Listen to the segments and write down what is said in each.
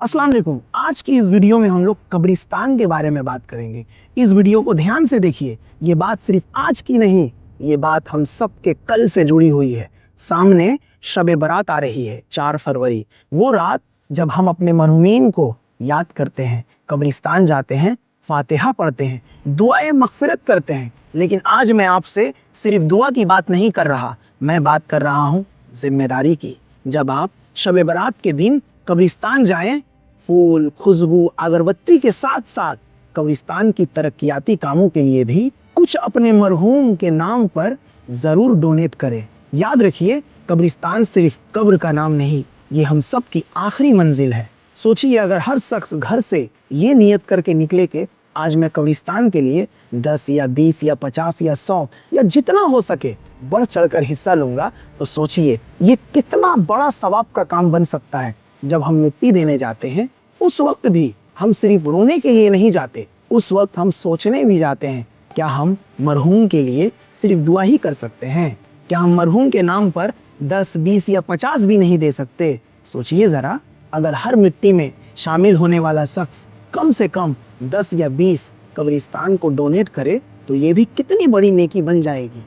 अस्सलाम वालेकुम। आज की इस वीडियो में हम लोग कब्रिस्तान के बारे में बात करेंगे। इस वीडियो को ध्यान से देखिए। ये बात सिर्फ आज की नहीं, ये बात हम सब के कल से जुड़ी हुई है। सामने शब बारात आ रही है, 4 फरवरी। वो रात जब हम अपने मरहूमीन को याद करते हैं, कब्रिस्तान जाते हैं, फातिहा पढ़ते हैं, दुआए मगफिरत करते हैं। लेकिन आज मैं आपसे सिर्फ दुआ की बात नहीं कर रहा, मैं बात कर रहा हूँ जिम्मेदारी की। जब आप शब बारात के दिन कब्रिस्तान जाएं, फूल, खुशबू, अगरबत्ती के साथ साथ कब्रिस्तान की तरक्याती कामों के लिए भी कुछ अपने मरहूम के नाम पर जरूर डोनेट करें। याद रखिए, कब्रिस्तान सिर्फ कब्र का नाम नहीं, ये हम सब की आखिरी मंजिल है। सोचिए, अगर हर शख्स घर से ये नियत करके निकले कि आज मैं कब्रिस्तान के लिए 10 या 20 या 50 या 100 या जितना हो सके बढ़ चढ़कर हिस्सा लूंगा, तो सोचिए ये कितना बड़ा सवाब का काम बन सकता है। जब हम मिट्टी देने जाते हैं, उस वक्त भी हम सिर्फ रोने के लिए नहीं जाते, उस वक्त हम सोचने भी जाते हैं, क्या हम मरहूम के लिए सिर्फ दुआ ही कर सकते हैं? क्या हम मरहूम के नाम पर 10, 20 या 50 भी नहीं दे सकते? सोचिए जरा, अगर हर मिट्टी में शामिल होने वाला शख्स कम से कम 10 या 20 कब्रिस्तान को डोनेट करे, तो ये भी कितनी बड़ी नेकी बन जाएगी।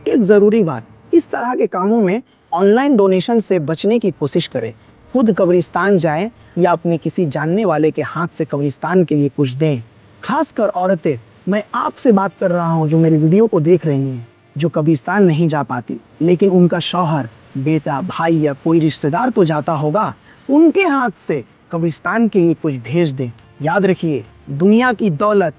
एक ज़रूरी बात, इस तरह के कामों में ऑनलाइन डोनेशन से बचने की कोशिश करें। खुद कब्रिस्तान जाएं या अपने किसी जानने वाले के हाथ से कब्रिस्तान के लिए कुछ दें। खासकर औरतें, मैं आपसे बात कर रहा हूं जो मेरी वीडियो को देख रही हैं, जो कब्रिस्तान नहीं जा पाती, लेकिन उनका शौहर, बेटा, भाई या कोई रिश्तेदार तो जाता होगा, उनके हाथ से कब्रिस्तान के लिए कुछ भेज दें। याद रखिए, दुनिया की दौलत,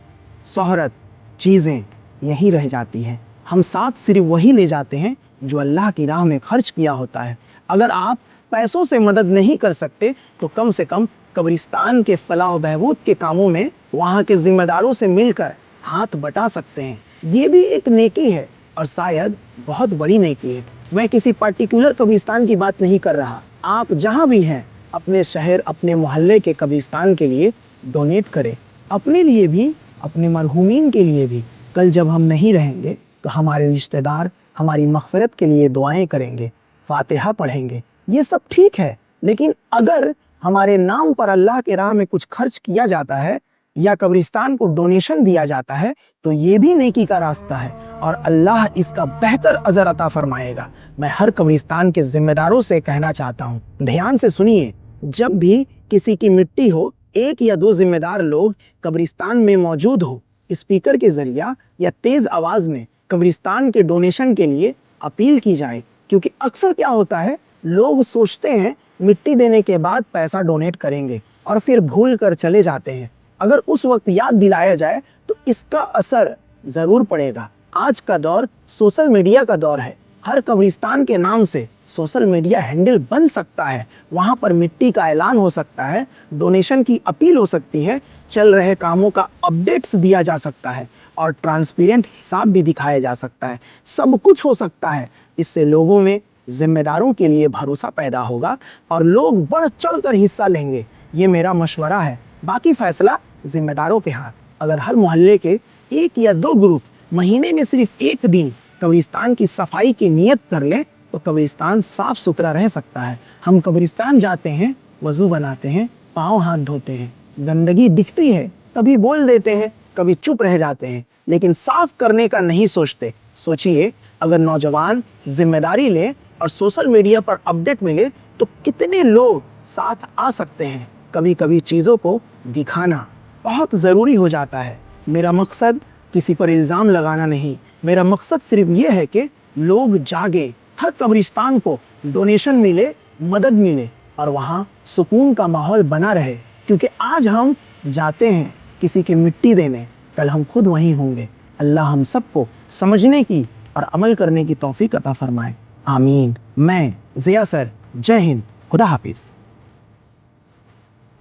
शोहरत, चीज़ें यहीं रह जाती हैं। हम साथ सिर्फ वही ले जाते हैं जो अल्लाह की राह में खर्च किया होता है। अगर आप पैसों से मदद नहीं कर सकते, तो कम से कम कब्रिस्तान के फलाह बहबूद के कामों में वहाँ के जिम्मेदारों से मिलकर हाथ बटा सकते हैं। ये भी एक नेकी है, और शायद बहुत बड़ी नेकी है। मैं किसी पर्टिकुलर कब्रिस्तान की बात नहीं कर रहा। आप जहाँ भी हैं, अपने शहर, अपने मोहल्ले के कब्रिस्तान के लिए डोनेट करें। अपने लिए भी, अपने मरहूमीन के लिए भी। कल जब हम नहीं रहेंगे, तो हमारे रिश्तेदार हमारी मग़फ़िरत के लिए दुआएं करेंगे, फातिहा पढ़ेंगे। ये सब ठीक है, लेकिन अगर हमारे नाम पर अल्लाह के राह में कुछ खर्च किया जाता है या कब्रिस्तान को डोनेशन दिया जाता है, तो ये भी नेकी का रास्ता है, और अल्लाह इसका बेहतर अजर अता फरमाएगा। मैं हर कब्रिस्तान के जिम्मेदारों से कहना चाहता हूँ, ध्यान से सुनिए, जब भी किसी की मिट्टी हो, 1 या 2 जिम्मेदार लोग कब्रिस्तान में मौजूद हो, स्पीकर के जरिया या तेज आवाज में कब्रिस्तान के डोनेशन के लिए अपील की जाए। क्योंकि अक्सर क्या होता है, लोग सोचते हैं मिट्टी देने के बाद पैसा डोनेट करेंगे और फिर भूल कर चले जाते हैं। अगर उस वक्त याद दिलाया जाए, तो इसका असर जरूर पड़ेगा। आज का दौर सोशल मीडिया का दौर है। हर कब्रिस्तान के नाम से सोशल मीडिया हैंडल बन सकता है। वहां पर मिट्टी का ऐलान हो सकता है, डोनेशन की अपील हो सकती है, चल रहे कामों का अपडेट्स दिया जा सकता है, और ट्रांसपेरेंट हिसाब भी दिखाया जा सकता है। सब कुछ हो सकता है। इससे लोगों में जिम्मेदारों के लिए भरोसा पैदा होगा, और लोग बढ़ चढ़ कर हिस्सा लेंगे। ये मेरा मशवरा है, बाकी फैसला जिम्मेदारों के हाथ। अगर हर मोहल्ले के 1 या 2 ग्रुप महीने में सिर्फ 1 दिन कब्रिस्तान की सफाई की नियत कर ले, तो कब्रिस्तान साफ सुथरा रह सकता है। हम कब्रिस्तान जाते हैं, वजू बनाते हैं, पाँव हाथ धोते हैं, गंदगी दिखती है, कभी बोल देते हैं, कभी चुप रह जाते हैं, लेकिन साफ करने का नहीं सोचते। सोचिए, अगर नौजवान जिम्मेदारी ले और सोशल मीडिया पर अपडेट मिले, तो कितने लोग साथ आ सकते हैं। कभी कभी चीज़ों को दिखाना बहुत ज़रूरी हो जाता है। मेरा मकसद किसी पर इल्ज़ाम लगाना नहीं, मेरा मकसद सिर्फ ये है कि लोग जागे, हर कब्रिस्तान को डोनेशन मिले, मदद मिले, और वहाँ सुकून का माहौल बना रहे। क्योंकि आज हम जाते हैं किसी की मिट्टी देने, कल हम खुद वहीं होंगे। अल्लाह हम सबको समझने की और अमल करने की तौफीक अता फरमाए। आमीन। मैं ज़िया सर, जय हिंद, खुदा हाफिज़।